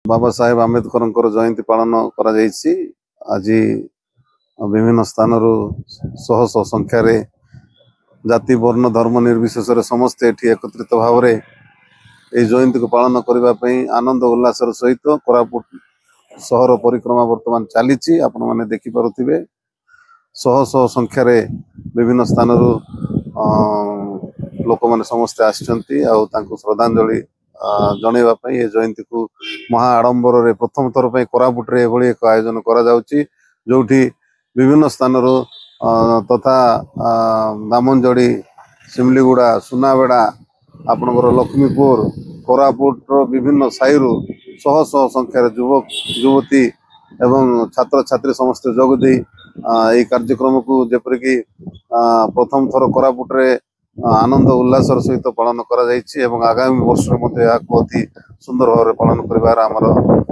बाबा साहेब आंबेडकर जयंती पालन आज विभिन्न स्थान शह शह संख्यार जाति वर्ण धर्म निर्विशेष समस्ते एकत्रित भाव में ये जयंती को पालन करने आनंद उल्लासर सहित कोरापुट सहर परिक्रमा वर्तमान चली आपण मैंने देखिपे शह शह संख्यार विभिन्न स्थान लोक मैंने समस्ते आसछंती श्रद्धांजलि जनवाई ये जयंती को महा आडंबर प्रथम थर पर कोरापुट रे एभली एक आयोजन करा जाउची जोठी विभिन्न स्थान तथा दामनजड़ी सिमलीगुड़ा सुनाबेड़ा आपणकर लक्ष्मीपुर कोरापुट विभिन्न साई शह शह संख्यार युवक युवती एवं छात्र छात्री समस्त जोगदे यह कार्यक्रम को जेपरिक प्रथम थर कोरापुट रे आनंद उल्लासर सहित पालन करा आगामी वर्ष अति सुंदर भाव पालन कर